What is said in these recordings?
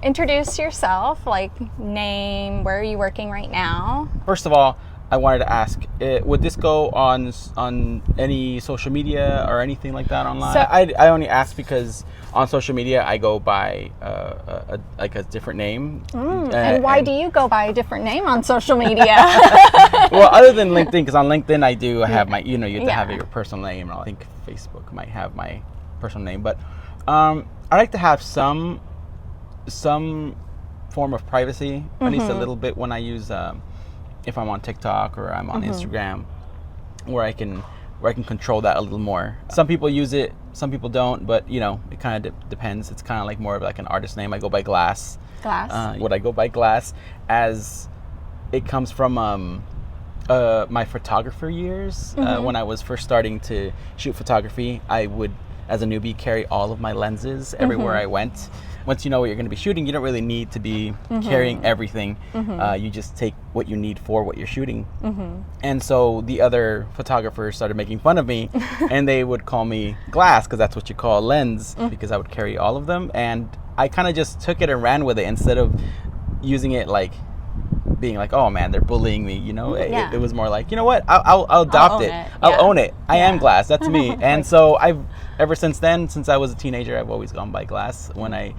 Introduce yourself, like name, where are you working right now? First of all, I wanted to ask, would this go on any social media or anything like that online? So- I only ask because on social media I go by a different name. And why do you go by a different name on social media? Well, other than LinkedIn, because on LinkedIn I do have my, you have to have Yeah. your personal name. I think Facebook might have my personal name, but I like to have some form of privacy, at least a little bit, when I use if I'm on TikTok or I'm on Instagram, where I can control that a little more. Some people use it, some people don't, but it kind of depends. It's kind of like more of like an artist name. I go by Glass. Glass. Would I go by Glass as it comes from my photographer years. When I was first starting to shoot photography, I would, as a newbie, carry all of my lenses everywhere I went. Once you know what you're going to be shooting, you don't really need to be carrying everything. You just take what you need for what you're shooting. And so the other photographers started making fun of me, and they would call me Glass, because that's what you call a lens, because I would carry all of them. And I kind of just took it and ran with it, instead of using it like being like, oh man, they're bullying me. Yeah. It was more like, you know what, I'll adopt it. I'll own it. I am Glass. That's me. And so ever since then, since I was a teenager, I've always gone by Glass when I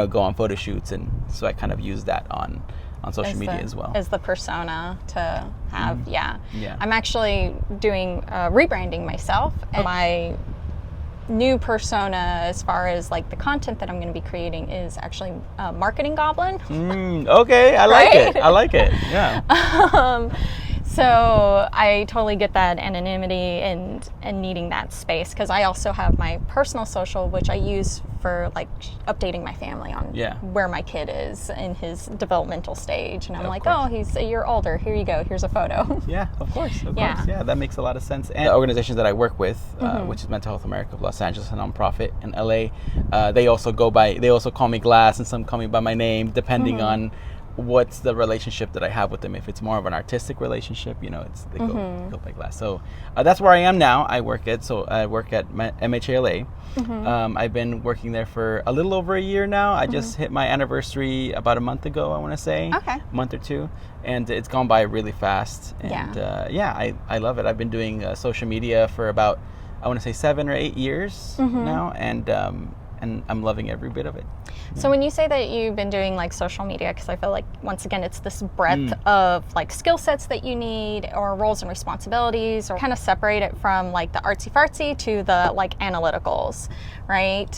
go on photo shoots, and so I kind of use that on social media as well. As the persona to have. Yeah. Yeah. I'm actually doing rebranding myself, and my new persona, as far as like the content that I'm going to be creating, is actually Marketing Goblin. Okay, I like Right? it. I like it. Yeah. So I totally get that anonymity and needing that space, because I also have my personal social, which I use for like updating my family on where my kid is in his developmental stage, and I'm like, course. oh, he's a year older, here you go, here's a photo. Yeah, of course. Yeah. Yeah, that makes a lot of sense. And the organizations that I work with, which is Mental Health America of Los Angeles, a nonprofit in LA, they also call me Glass, and some call me by my name, depending on what's the relationship that I have with them. If it's more of an artistic relationship, they go by Glass. So that's where I am now. I work at MHLA. I've been working there for a little over a year now. I just hit my anniversary about a month ago, I want to say. Okay. A month or two. And it's gone by really fast. And I love it. I've been doing social media for about, I want to say 7 or 8 years now. And I'm loving every bit of it. So when you say that you've been doing like social media, because I feel like once again it's this breadth of like skill sets that you need, or roles and responsibilities, or kind of separate it from like the artsy fartsy to the like analyticals, right?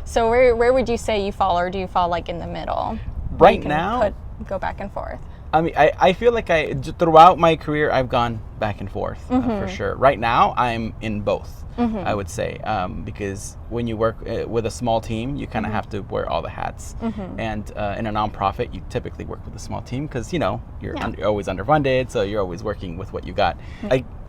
So where would you say you fall, or do you fall like in the middle? Right You can now, go back and forth. I mean, I feel like throughout my career, I've gone back and forth for sure. Right now, I'm in both, I would say, because when you work with a small team, you kind of have to wear all the hats. And in a nonprofit, you typically work with a small team because, you're always underfunded, so you're always working with what you got.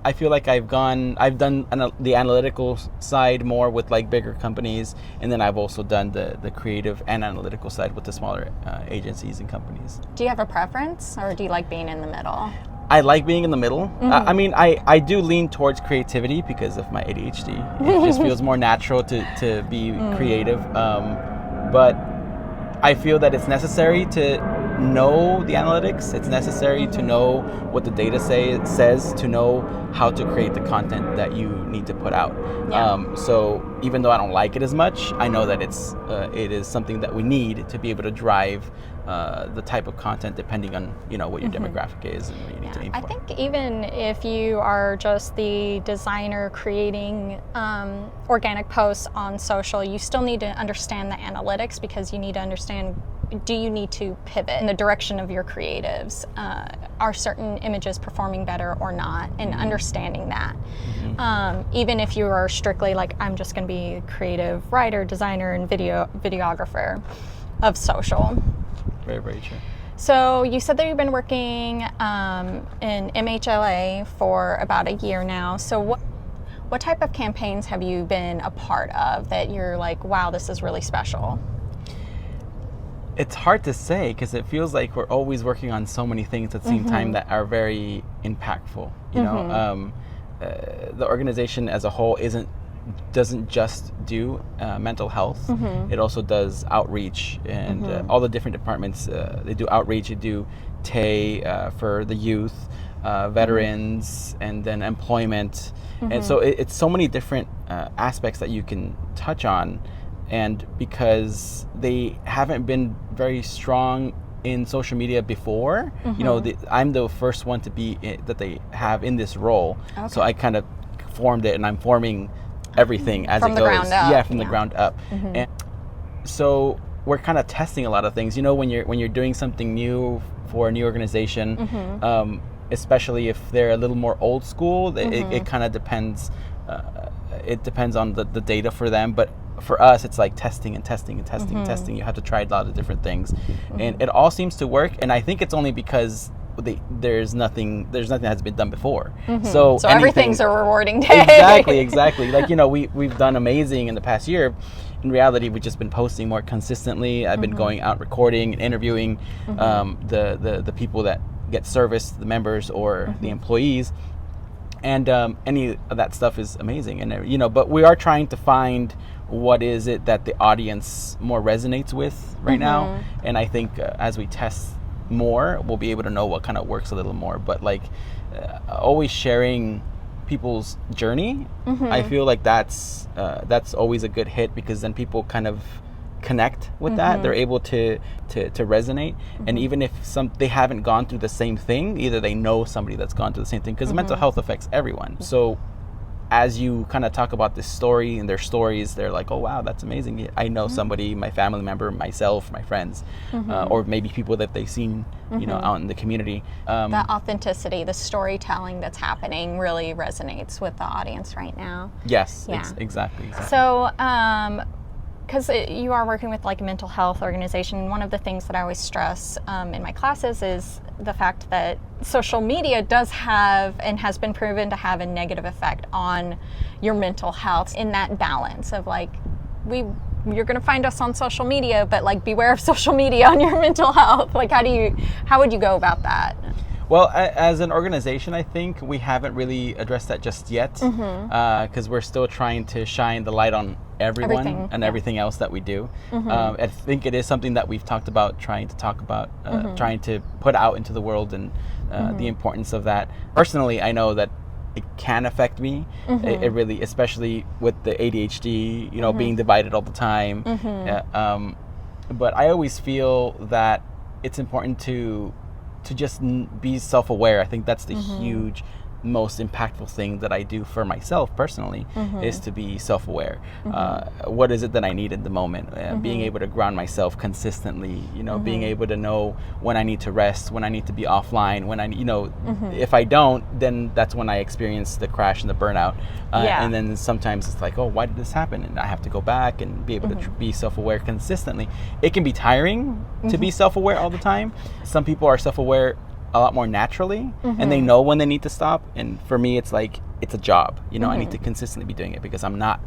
I feel like I've done the analytical side more with like bigger companies, and then I've also done the creative and analytical side with the smaller agencies and companies. Do you have a preference, or do you like being in the middle? I like being in the middle. I mean, I do lean towards creativity because of my ADHD. It just feels more natural to be creative. But I feel that it's necessary to know the analytics. It's necessary to know what the data says, to know how to create the content that you need to put out. So even though I don't like it as much, I know that it is something that we need to be able to drive the type of content depending on what your demographic is and what you need to aim for. I think even if you are just the designer creating organic posts on social, you still need to understand the analytics, because you need to understand, do you need to pivot in the direction of your creatives? Are certain images performing better or not? And understanding that. Even if you are strictly like, I'm just going to be a creative writer, designer, and videographer of social. Very, very true. So you said that you've been working in MHLA for about a year now. So what type of campaigns have you been a part of that you're like, wow, this is really special? It's hard to say, because it feels like we're always working on so many things at the same time that are very impactful. The organization as a whole isn't doesn't just do mental health. It also does outreach and all the different departments. They do outreach. They do TAY for the youth, veterans, and then employment. And so it's so many different aspects that you can touch on. And because they haven't been very strong in social media before, you know, I'm the first one to be that they have in this role. Okay. So I kind of formed it, and I'm forming everything as From it the goes. ground up. Yeah, from the ground up. And so we're kind of testing a lot of things. You know, when you're doing something new for a new organization, especially if they're a little more old school, it kind of depends. It depends on the data for them, but for us, it's like testing and testing and testing and testing. You have to try a lot of different things, and it all seems to work. And I think it's only because there's nothing that's been done before. So everything's a rewarding day. Exactly. Like, you know, we've done amazing in the past year. In reality, we've just been posting more consistently. I've been going out recording and interviewing the people that get service, the members or the employees. And any of that stuff is amazing. And, you know, but we are trying to find what is it that the audience more resonates with right now. And I think as we test more, we'll be able to know what kind of works a little more. But like always sharing people's journey, I feel like that's always a good hit, because then people kind of connect with that. They're able to resonate. And even if they haven't gone through the same thing, either they know somebody that's gone through the same thing, because mental health affects everyone. So as you kind of talk about this story and their stories, they're like, oh wow, that's amazing. I know somebody, my family member, myself, my friends, or maybe people that they've seen, you know, out in the community. The authenticity, the storytelling that's happening really resonates with the audience right now. Yes, Yeah. exactly. So, because you are working with like a mental health organization, one of the things that I always stress in my classes is the fact that social media does have and has been proven to have a negative effect on your mental health, in that balance of like, you're going to find us on social media, but like beware of social media on your mental health. Like how would you go about that? Well, as an organization, I think we haven't really addressed that just yet, because we're still trying to shine the light on everyone and everything else that we do. I think it is something that we've talked about, trying to put out into the world, and the importance of that. Personally, I know that it can affect me. It really, especially with the ADHD, you know, being divided all the time. But I always feel that it's important to just be self-aware. I think that's the huge, most impactful thing that I do for myself personally, is to be self-aware. What is it that I need in the moment? Being able to ground myself consistently, you know, being able to know when I need to rest, when I need to be offline, when if I don't, then that's when I experience the crash and the burnout. And then sometimes it's like, oh, why did this happen? And I have to go back and be able to be self-aware consistently. It can be tiring to be self-aware all the time. Some people are self-aware a lot more naturally, and they know when they need to stop. And for me, it's like, it's a job, you know. I need to consistently be doing it, because I'm not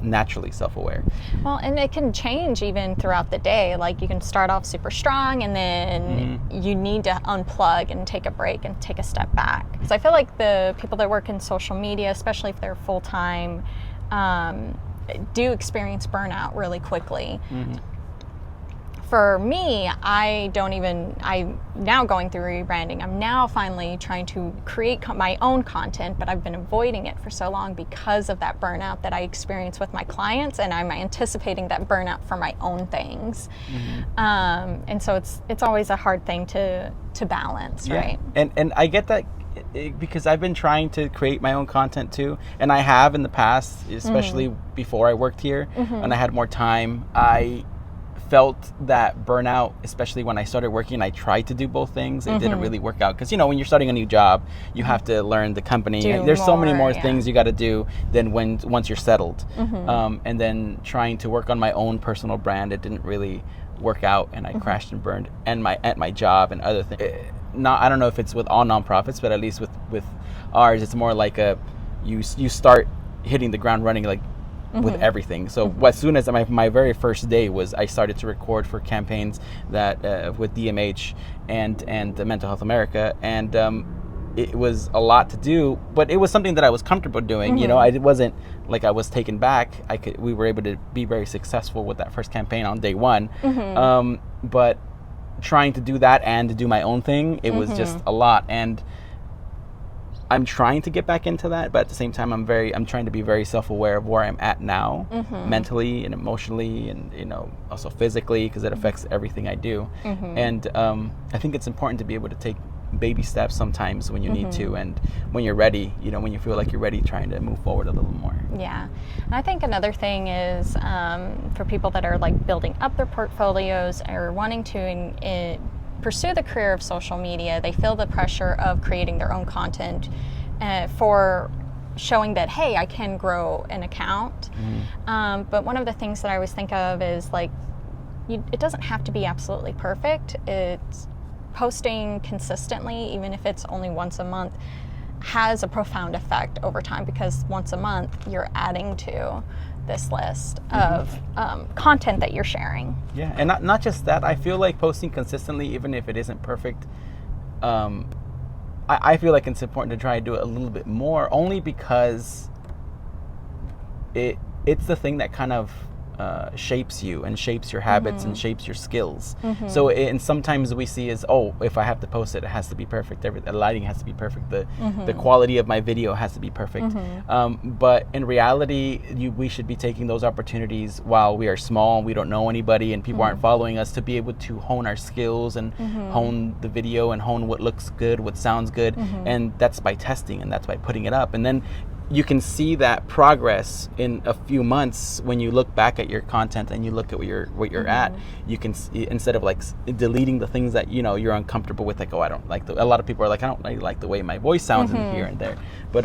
naturally self-aware. Well, and it can change even throughout the day. Like, you can start off super strong, and then you need to unplug and take a break and take a step back. Because I feel like the people that work in social media, especially if they're full-time, do experience burnout really quickly. For me, I'm now going through rebranding. I'm now finally trying to create my own content, but I've been avoiding it for so long because of that burnout that I experience with my clients, and I'm anticipating that burnout for my own things. And so it's always a hard thing to balance, right? And I get that, because I've been trying to create my own content too, and I have in the past, especially before I worked here, and I had more time. I felt that burnout, especially when I started working. I tried to do both things. It didn't really work out, because, you know, when you're starting a new job, you have to learn the company. There's so many more things you got to do than once you're settled. And then trying to work on my own personal brand, it didn't really work out, and I crashed and burned at my job and other things. I don't know if it's with all nonprofits, but at least with ours, it's more like you start hitting the ground running, like, with everything. So as soon as my very first day was, I started to record for campaigns that with DMH and Mental Health America, and it was a lot to do, but it was something that I was comfortable doing. You know, it wasn't like I was taken back. We were able to be very successful with that first campaign on day one. But trying to do that and to do my own thing, it was just a lot. And I'm trying to get back into that, but at the same time, I'm trying to be very self-aware of where I'm at now, mentally and emotionally, and also physically, because it affects everything I do. And I think it's important to be able to take baby steps sometimes when you need to, and when you're ready, when you feel like you're ready, trying to move forward a little more. Yeah, and I think another thing is for people that are like building up their portfolios or wanting to pursue the career of social media, they feel the pressure of creating their own content for showing that, hey, I can grow an account. But one of the things that I always think of is like, it doesn't have to be absolutely perfect. It's posting consistently, even if it's only once a month, has a profound effect over time, because once a month you're adding to this list of content that you're sharing. Yeah, and not just that. I feel like posting consistently, even if it isn't perfect, I feel like it's important to try to do it a little bit more, only because it's the thing that kind of shapes you and shapes your habits and shapes your skills. So and sometimes we see is, if I have to post it, it has to be perfect. The lighting has to be perfect. The quality of my video has to be perfect. But in reality, we should be taking those opportunities while we are small and we don't know anybody and people aren't following us, to be able to hone our skills and hone the video and hone what looks good, what sounds good. And that's by testing, and that's by putting it up. And then you can see that progress in a few months when you look back at your content and you look at what you're at. You can see, instead of like deleting the things that you're uncomfortable with, like, I don't like a lot of people are like, I don't really like the way my voice sounds in here and there. But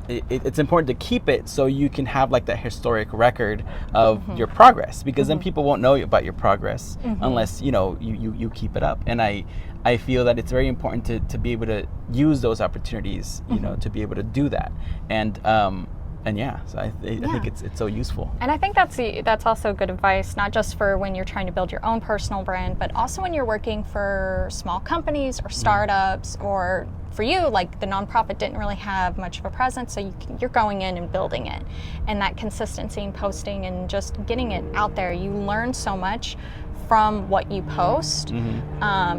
it's important to keep it so you can have like that historic record of your progress, because then people won't know about your progress unless you keep it up. And I feel that it's very important to be able to use those opportunities, to be able to do that. And yeah, so I think it's so useful. And I think that's also good advice, not just for when you're trying to build your own personal brand, but also when you're working for small companies or startups, or for you, like the nonprofit didn't really have much of a presence, so you're going in and building it. And that consistency in posting and just getting it out there, you learn so much from what you post,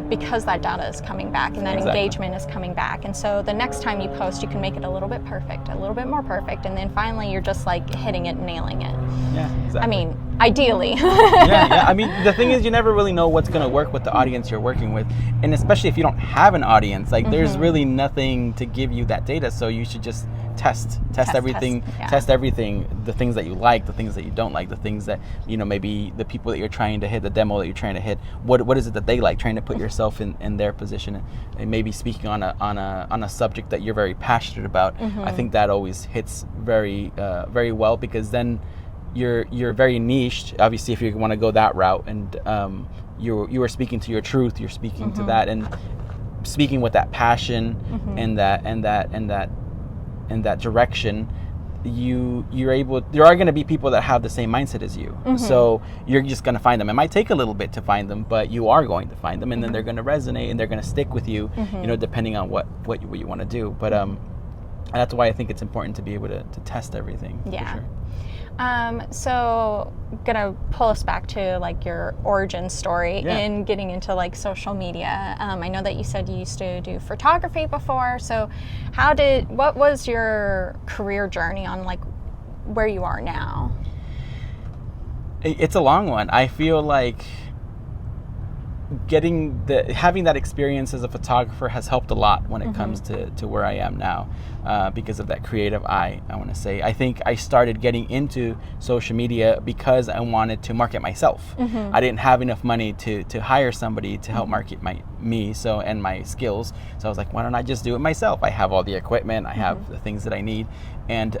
because that data is coming back and that engagement is coming back. And so the next time you post, you can make it a little bit perfect, a little bit more perfect, and then finally you're just like hitting it and nailing it. Yeah, exactly. I mean, ideally. yeah. I mean, the thing is, you never really know what's going to work with the audience you're working with. And especially if you don't have an audience, like there's really nothing to give you that data. So you should just test everything, test everything, the things that you like, the things that you don't like, the things that, maybe the people that you're trying to hit, the demo that you're trying to hit, what is it that they like, trying to put yourself in their position, and maybe speaking on a subject that you're very passionate about. I think that always hits very well, because then you're very niched, obviously, if you want to go that route, and you are speaking to your truth, you're speaking to that, and speaking with that passion and that direction. There are going to be people that have the same mindset as you, so you're just going to find them. It might take a little bit to find them, but you are going to find them, and then they're going to resonate and they're going to stick with you, depending on what you want to do. But that's why I think it's important to be able to test everything. Yeah. For sure. So gonna pull us back to like your origin story in getting into like social media. I know that you said you used to do photography before. So what was your career journey on like where you are now? It's a long one. I feel like having that experience as a photographer has helped a lot when it comes to where I am now, because of that creative eye, I want to say. I think I started getting into social media because I wanted to market myself. I didn't have enough money to hire somebody to help market me and my skills. So I was like, why don't I just do it myself? I have all the equipment, I have the things that I need. And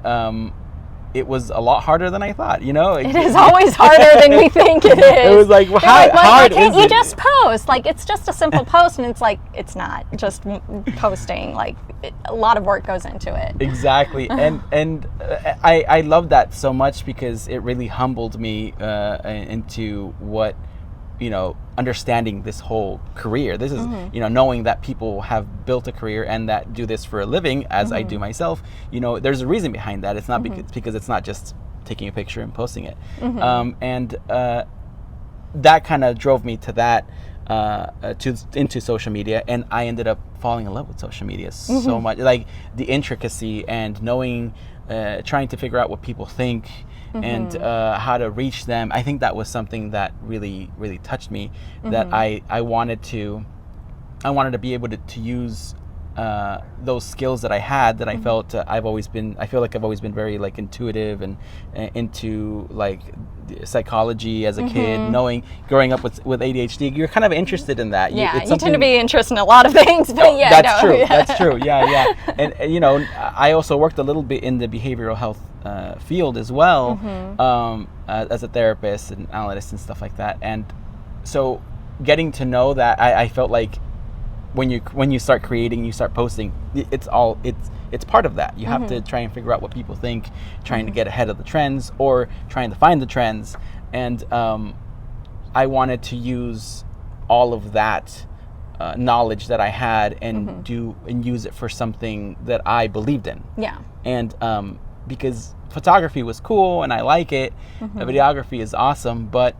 it was a lot harder than I thought, It is always harder than we think it is. It was like, how hard why can't is you it? just post? Like, it's just a simple post, and it's like, it's not just posting. Like, a lot of work goes into it. Exactly. And I love that so much, because it really humbled me into what understanding this whole career. This is, knowing that people have built a career and that do this for a living, as I do myself. There's a reason behind that. It's not because it's not just taking a picture and posting it. And that kind of drove me to that, into social media, and I ended up falling in love with social media so much. Like the intricacy and knowing, trying to figure out what people think. And how to reach them. I think that was something that really, really touched me. That I wanted to be able to use those skills that I had. That I felt I feel like I've always been very like intuitive and into like psychology as a kid. Growing up with ADHD, you're kind of interested in that. You tend to be interested in a lot of things. But that's true. That's true. Yeah. And I also worked a little bit in the behavioral health field as well, as a therapist and analyst and stuff like that. And so getting to know that, I felt like when you start creating, you start posting, it's part of that. You have to try and figure out what people think, trying to get ahead of the trends or trying to find the trends. And I wanted to use all of that knowledge that I had and use it for something that I believed in. Yeah. And because photography was cool and I like it, videography is awesome, but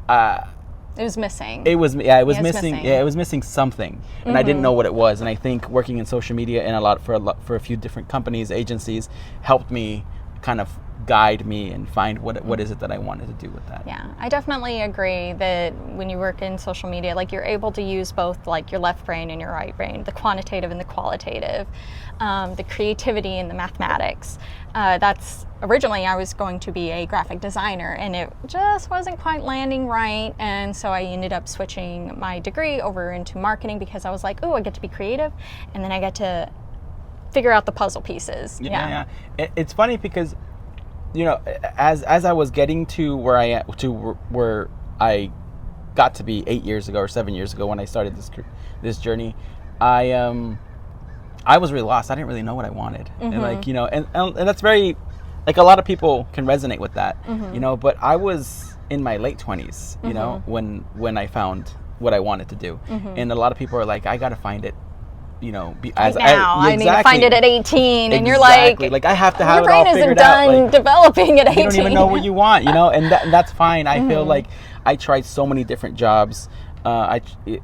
it was missing. It was missing. Yeah, it was missing something, and I didn't know what it was. And I think working in social media and for a few different companies, agencies, helped me kind of guide me and find what is it that I wanted to do with that. Yeah, I definitely agree that when you work in social media, like you're able to use both like your left brain and your right brain, the quantitative and the qualitative, the creativity and the mathematics. That's originally I was going to be a graphic designer and it just wasn't quite landing right. And so I ended up switching my degree over into marketing because I was like, oh, I get to be creative and then I get to figure out the puzzle pieces. Yeah. It's funny because as I was getting to where I got to be 8 years ago or 7 years ago when I started this journey, I was really lost. I didn't really know what I wanted, and and that's very, like, a lot of people can resonate with that, But I was in my late 20s, when I found what I wanted to do, and a lot of people are like, I got to find it. I need to find it at 18, and you're like I have to have it all figured out. Your brain isn't done developing at 18. You don't even know what you want, and that's fine. I feel like I tried so many different jobs,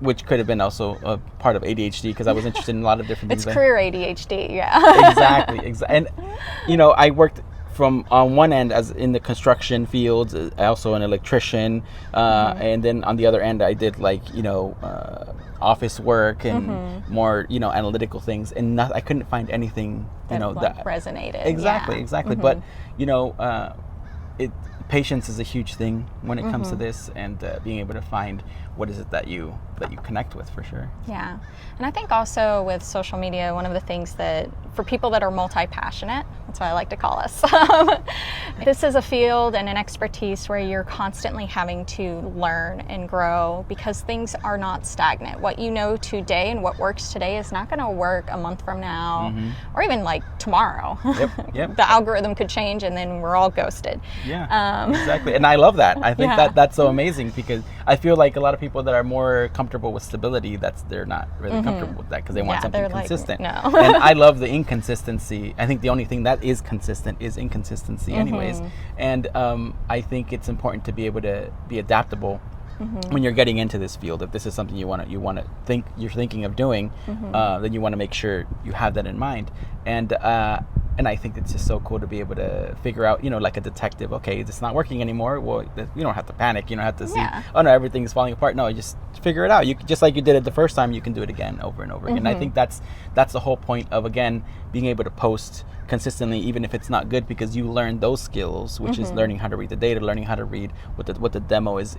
which could have been also a part of ADHD because I was interested in a lot of different things. It's career ADHD, yeah. Exactly. And I worked from on one end as in the construction fields, also an electrician, and then on the other end I did office work and more analytical things, and I couldn't find anything that resonated. Exactly. But patience is a huge thing when it comes to this, and being able to find what is it that you connect with, for sure. Yeah. And I think also with social media, one of the things that for people that are multi-passionate, that's what I like to call us, this is a field and an expertise where you're constantly having to learn and grow because things are not stagnant. What you know today and what works today is not going to work a month from now or even like tomorrow. Yep. The algorithm could change and then we're all ghosted. Yeah, exactly. And I love that. I think that's so amazing because I feel like a lot of people that are more comfortable with stability, they're not really comfortable with that because they want something consistent. Like, no. And I love the inconsistency. I think the only thing that is consistent is inconsistency anyways. And I think it's important to be able to be adaptable when you're getting into this field. If this is something you're thinking of doing, then you want to make sure you have that in mind. And I think it's just so cool to be able to figure out, like a detective, okay, it's not working anymore. Well, you don't have to panic. You don't have to see, oh no, everything's falling apart. No, just figure it out. You just like you did it the first time, you can do it again over and over again. I think that's the whole point of, again, being able to post consistently, even if it's not good, because you learn those skills, which is learning how to read the data, learning how to read what the demo is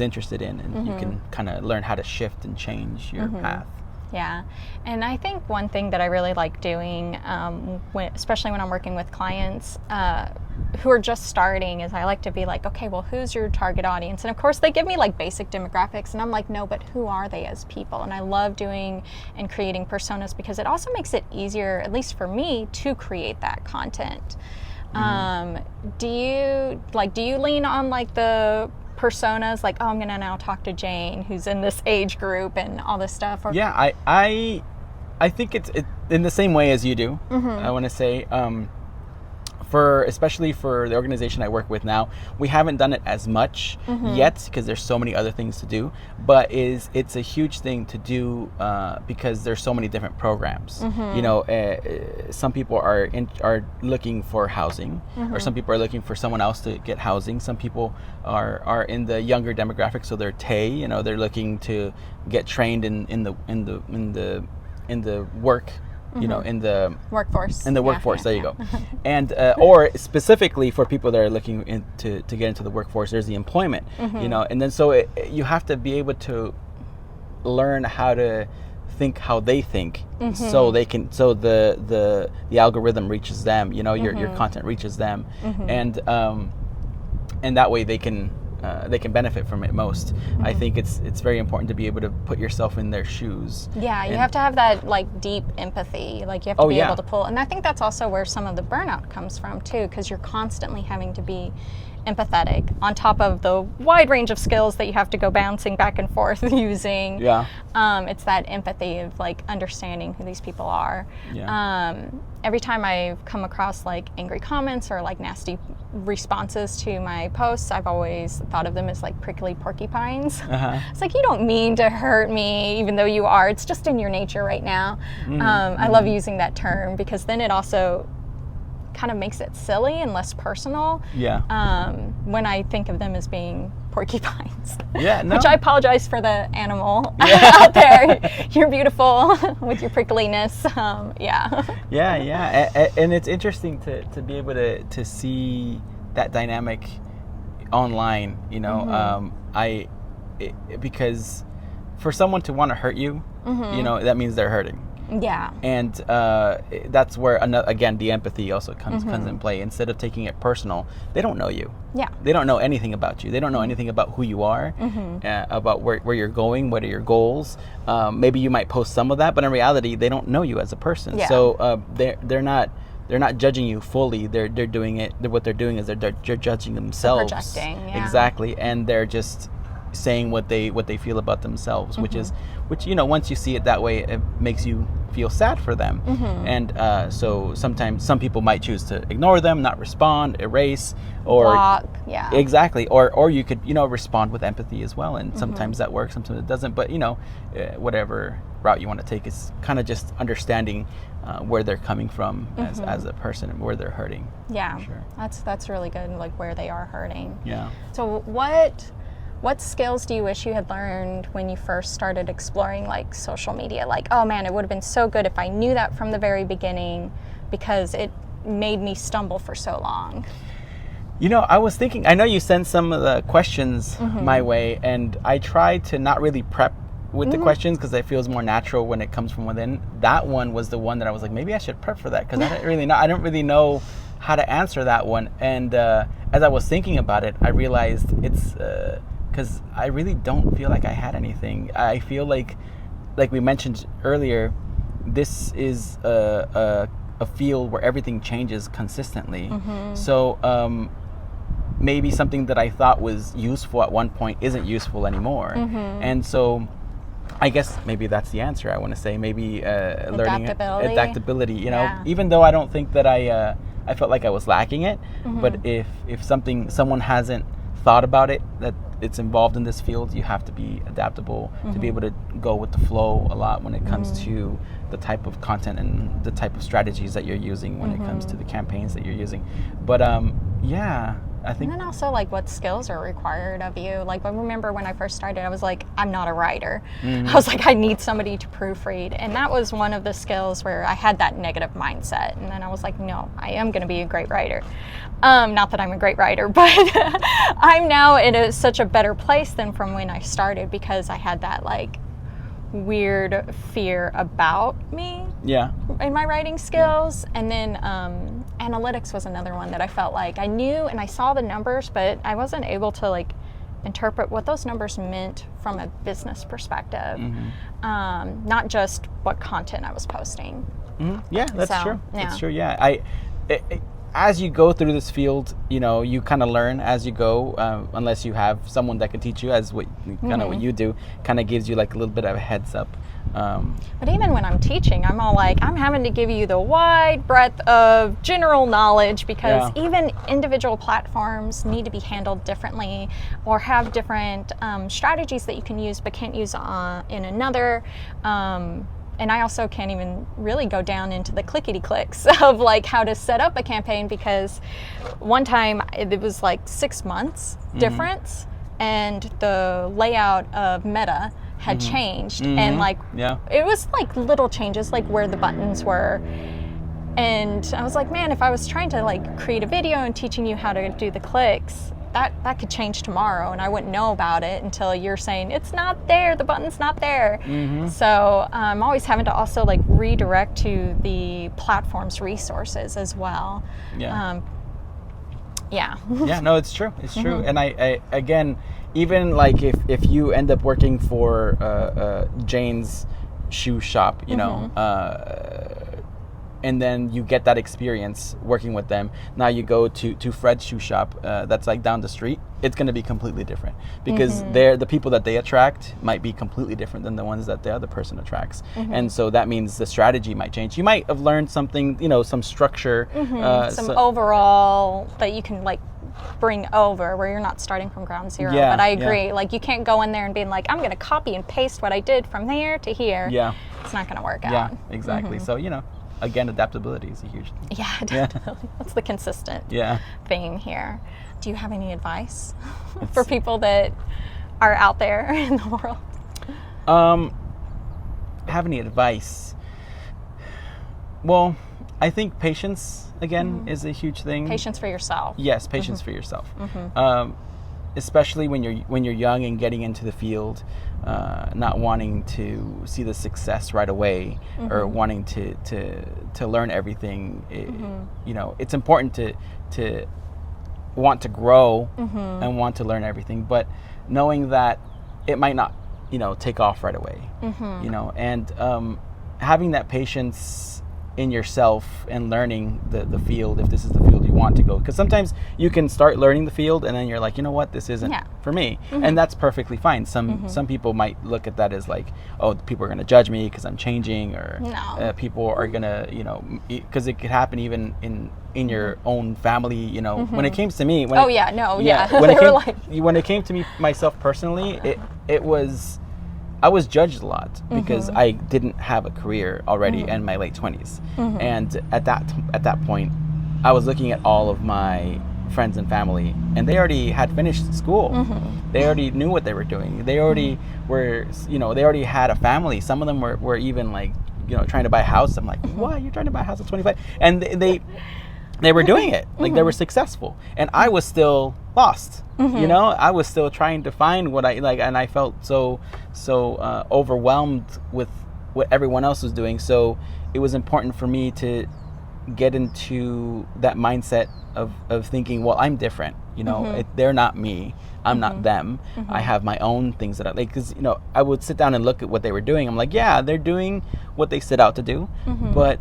interested in, and you can kind of learn how to shift and change your path. Yeah, and I think one thing that I really like doing, especially when I'm working with clients who are just starting, is I like to be like, okay, well, who's your target audience? And of course, they give me like basic demographics, and I'm like, no, but who are they as people? And I love doing and creating personas because it also makes it easier, at least for me, to create that content. Do you lean on like the personas, like, oh, I'm gonna now talk to Jane, who's in this age group, and all this stuff? Or... Yeah, I think it's in the same way as you do. I want to say, especially for the organization I work with now, we haven't done it as much yet because there's so many other things to do. But it's a huge thing to do because there's so many different programs. You know, some people are looking for housing, or some people are looking for someone else to get housing. Some people are in the younger demographic, so they're TAY. You know, they're looking to get trained in the work. You know, in the workforce. There you go. And or specifically for people that are looking to get into the workforce, there's the employment. You know, and then so you have to be able to learn how to think how they think, so they can, so the algorithm reaches them. You know, your content reaches them, and that way they can benefit from it most. I think it's very important to be able to put yourself in their shoes. Yeah, you have to have that like deep empathy. Like you have to be able to pull. And I think that's also where some of the burnout comes from too, because you're constantly having to be empathetic on top of the wide range of skills that you have to go bouncing back and forth using. Yeah. It's that empathy of like understanding who these people are. Yeah. Every time I've come across like angry comments or like nasty responses to my posts, I've always thought of them as like prickly porcupines. It's like, you don't mean to hurt me, even though you are. It's just in your nature right now. I love using that term because then it also kind of makes it silly and less personal. Yeah. When I think of them as being porcupines. Yeah. No. Which I apologize for the animal out there. You're beautiful with your prickliness. Yeah. Yeah. And it's interesting to be able to see that dynamic online. You know, because for someone to want to hurt you, you know, that means they're hurting. Yeah. And that's where, again, the empathy also comes in play. Instead of taking it personal, they don't know you. Yeah. They don't know anything about you. They don't know anything about who you are, about where you're going, what are your goals. Maybe you might post some of that, but in reality, they don't know you as a person. Yeah. So they're not judging you fully. They're doing it. What they're doing is they're judging themselves. They're projecting. Yeah. Exactly, and they're just saying what they feel about themselves, which you know, once you see it that way, it makes you feel sad for them. And so sometimes some people might choose to ignore them, not respond, erase, or block. Yeah, exactly, or you could, you know, respond with empathy as well, and sometimes that works, sometimes it doesn't. But you know, whatever route you want to take is kind of just understanding where they're coming from as a person and where they're hurting. Yeah, sure. That's really good, like where they are hurting. Yeah. So what skills do you wish you had learned when you first started exploring like social media? Like, oh man, it would have been so good if I knew that from the very beginning, because it made me stumble for so long. You know, I was thinking, I know you sent some of the questions my way, and I tried to not really prep with the questions because it feels more natural when it comes from within. That one was the one that I was like, maybe I should prep for that, because I didn't really know how to answer that one. And as I was thinking about it, I realized it's because I really don't feel like I had anything. I feel like we mentioned earlier, this is a field where everything changes consistently. So maybe something that I thought was useful at one point isn't useful anymore. And so I guess maybe that's the answer. I want to say maybe learning adaptability. You know, even though I don't think that I felt like I was lacking it, but if someone hasn't thought about it, that it's involved in this field, you have to be adaptable to be able to go with the flow a lot when it comes to the type of content and the type of strategies that you're using when it comes to the campaigns that you're using. But yeah, I think. And then also like what skills are required of you. Like I remember when I first started, I was like, I'm not a writer. I was like, I need somebody to proofread. And that was one of the skills where I had that negative mindset. And then I was like, no, I am going to be a great writer. Not that I'm a great writer, but I'm now in such a better place than from when I started, because I had that like weird fear about me in my writing skills. And then analytics was another one that I felt like I knew and I saw the numbers, but I wasn't able to like interpret what those numbers meant from a business perspective, not just what content I was posting. Yeah, that's true. Yeah. That's true. Yeah, as you go through this field, you kind of learn as you go, unless you have someone that can teach you, as what what you do, kind of gives you like a little bit of a heads up. But even when I'm teaching, I'm all like, I'm having to give you the wide breadth of general knowledge, because even individual platforms need to be handled differently, or have different strategies that you can use but can't use in another. And I also can't even really go down into the clickety-clicks of like how to set up a campaign, because one time it was like 6 months difference, and the layout of Meta had changed, and like it was like little changes, like where the buttons were. And I was like, man, if I was trying to like create a video and teaching you how to do the clicks, that could change tomorrow, and I wouldn't know about it until you're saying it's not there, the button's not there. So I'm always having to also like redirect to the platform's resources as well. Yeah, no, it's true. It's true. And I again, even like if you end up working for Jane's shoe shop, and then you get that experience working with them. Now you go to Fred's shoe shop, that's like down the street. It's going to be completely different, because the people that they attract might be completely different than the ones that the other person attracts. And so that means the strategy might change. You might have learned something, some structure, some overall that you can like bring over, where you're not starting from ground zero. But I agree, like you can't go in there and be like, I'm going to copy and paste what I did from there to here. It's not going to work out. Yeah, exactly. So again, adaptability is a huge thing. Yeah, adaptability. That's the consistent theme here. Do you have any advice for people that are out there in the world? Have any advice? Well, I think patience, again, is a huge thing. Patience for yourself. Yes, patience for yourself. Especially when you're young and getting into the field, not wanting to see the success right away, or wanting to learn everything. It's important to want to grow and want to learn everything, but knowing that it might not take off right away. And having that patience in yourself and learning the field, if this is the field you want to go, because sometimes you can start learning the field and then you're like, what, this isn't for me. And that's perfectly fine. Some people might look at that as like, oh, people are going to judge me because I'm changing, or people are going to, because it could happen even in your own family. When it came to me, when it came to me myself personally, it was, I was judged a lot because I didn't have a career already in my late 20s. And at that point, I was looking at all of my friends and family, and they already had finished school. They already knew what they were doing. They already were, they already had a family. Some of them were even like, trying to buy a house. I'm like, what? You're trying to buy a house at 25? And they were doing it. Like they were successful. And I was still lost. I was still trying to find what I like, and I felt so overwhelmed with what everyone else was doing. So it was important for me to get into that mindset of thinking, well, I'm different. They're not me. I'm not them. I have my own things that I like, because I would sit down and look at what they were doing. I'm like, yeah, they're doing what they set out to do, but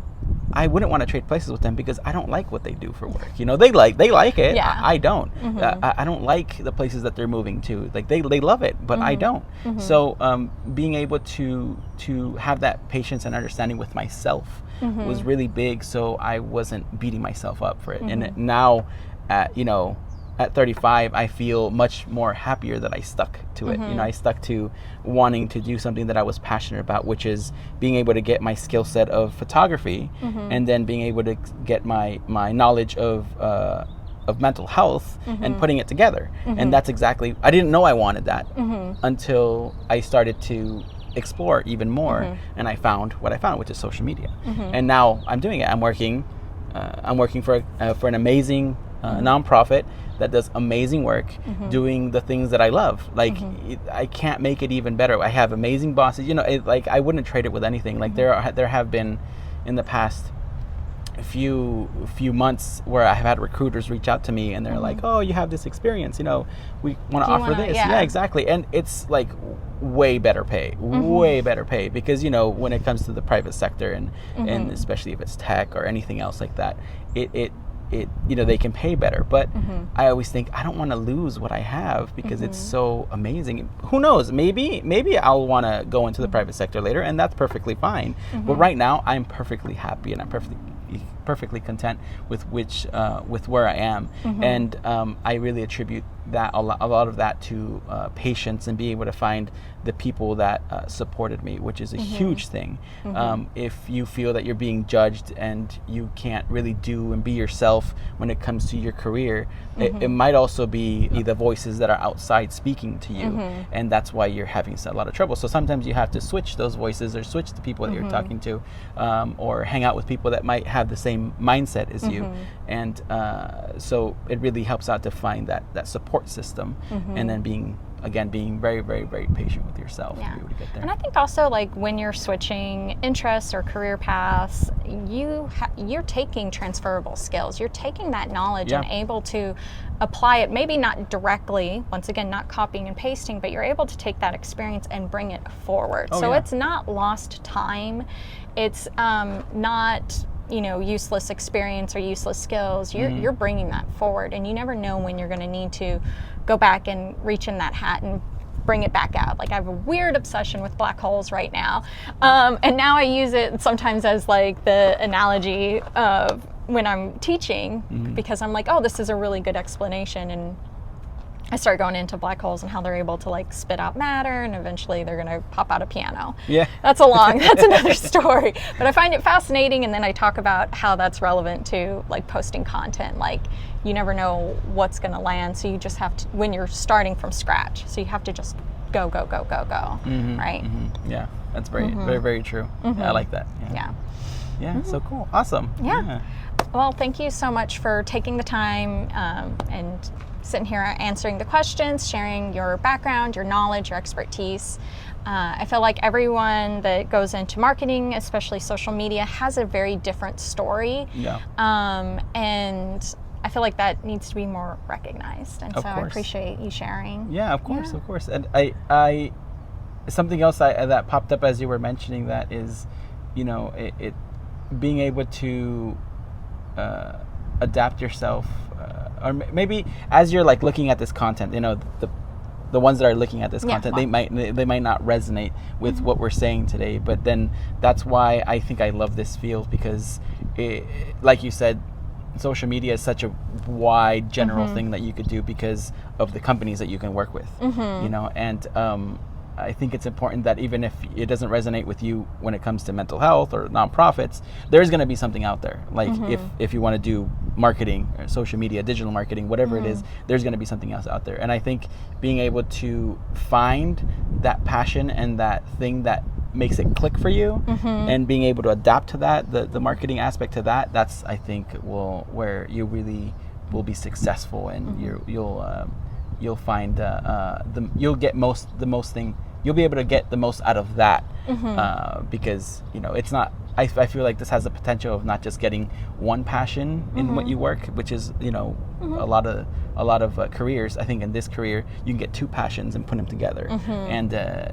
I wouldn't want to trade places with them because I don't like what they do for work. They like it. I don't. I don't like the places that they're moving to. Like they love it, but I don't. So being able to have that patience and understanding with myself was really big, so I wasn't beating myself up for it. And now at 35, I feel much more happier that I stuck to it. I stuck to wanting to do something that I was passionate about, which is being able to get my skill set of photography, and then being able to get my knowledge of mental health and putting it together. And that's exactly, I didn't know I wanted that until I started to explore even more, and I found what I found, which is social media. And now I'm doing it. I'm working for an amazing nonprofit that does amazing work, doing the things that I love. Like I can't make it even better. I have amazing bosses. I wouldn't trade it with anything. Like there have been in the past few months where I have had recruiters reach out to me and they're like, oh, you have this experience, we want to offer this. Yeah, exactly. And it's like way better pay, because when it comes to the private sector and especially if it's tech or anything else like that, they can pay better. But I always think I don't want to lose what I have because it's so amazing. Who knows? Maybe I'll want to go into the private sector later, and that's perfectly fine. But right now, I'm perfectly happy and I'm perfectly content with where I am, and I really attribute that a lot of that to patience and being able to find the people that supported me, which is a huge thing. If you feel that you're being judged and you can't really do and be yourself when it comes to your career, it might also be the voices that are outside speaking to you, and that's why you're having a lot of trouble. So sometimes you have to switch those voices or switch the people that you're talking to, or hang out with people that might have the same mindset as you, and so it really helps out to find that support system, and then being very, very, very patient with yourself to be able to get there. And I think also, like, when you're switching interests or career paths, you're taking transferable skills. You're taking that knowledge and able to apply it, maybe not directly, once again, not copying and pasting, but you're able to take that experience and bring it forward. So it's not lost time. It's not useless experience or useless skills. You're bringing that forward, and you never know when you're going to need to go back and reach in that hat and bring it back out. Like, I have a weird obsession with black holes right now, and now I use it sometimes as like the analogy of when I'm teaching, because I'm like, oh, this is a really good explanation, and I start going into black holes and how they're able to like spit out matter, and eventually they're going to pop out a piano. Yeah. That's another story. But I find it fascinating, and then I talk about how that's relevant to like posting content. Like, you never know what's going to land, so you just have to, when you're starting from scratch, so you have to just go, right? Yeah, that's very, very, very true. Yeah, I like that. Yeah, so cool. Awesome. Yeah. Well, thank you so much for taking the time and sitting here answering the questions, sharing your background, your knowledge, your expertise. I feel like everyone that goes into marketing, especially social media, has a very different story. Yeah. And I feel like that needs to be more recognized. And so I appreciate you sharing. Yeah, of course. And I something else that popped up as you were mentioning that is, it being able to adapt yourself, or maybe as you're like looking at this content, the ones that are looking at this content, they might not resonate with what we're saying today, but then that's why I think I love this field, because like you said, social media is such a wide general thing that you could do because of the companies that you can work with, and I think it's important that even if it doesn't resonate with you when it comes to mental health or nonprofits, there's going to be something out there. Like if you want to do marketing or social media, digital marketing, whatever it is, there's going to be something else out there. And I think being able to find that passion and that thing that makes it click for you, and being able to adapt to that, the marketing aspect to that, that's, I think, where you really will be successful, and you'll find you'll get you'll be able to get the most out of that, because it's not, I feel like this has the potential of not just getting one passion in what you work, which is a lot of careers. I think in this career you can get two passions and put them together, and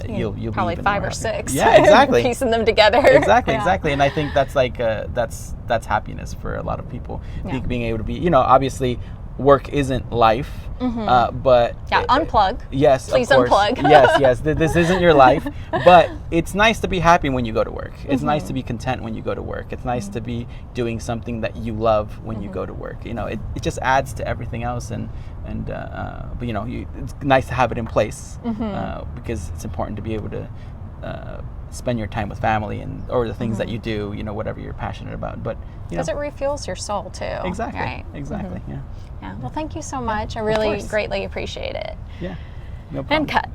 you'll probably be even 5 more or 6. Yeah, exactly. Piecing them together. Exactly. And I think that's like that's happiness for a lot of people. Being able to be, obviously work isn't life, but unplug. Yes, please of course. Unplug. yes. This isn't your life, but it's nice to be happy when you go to work. It's nice to be content when you go to work. It's nice to be doing something that you love when you go to work. It just adds to everything else, but it's nice to have it in place, because it's important to be able to spend your time with family or the things that you do, whatever you're passionate about. But because it refuels your soul too. Exactly. Right? Exactly. Yeah. Well, thank you so much. I really greatly appreciate it. Yeah. No problem. And cut.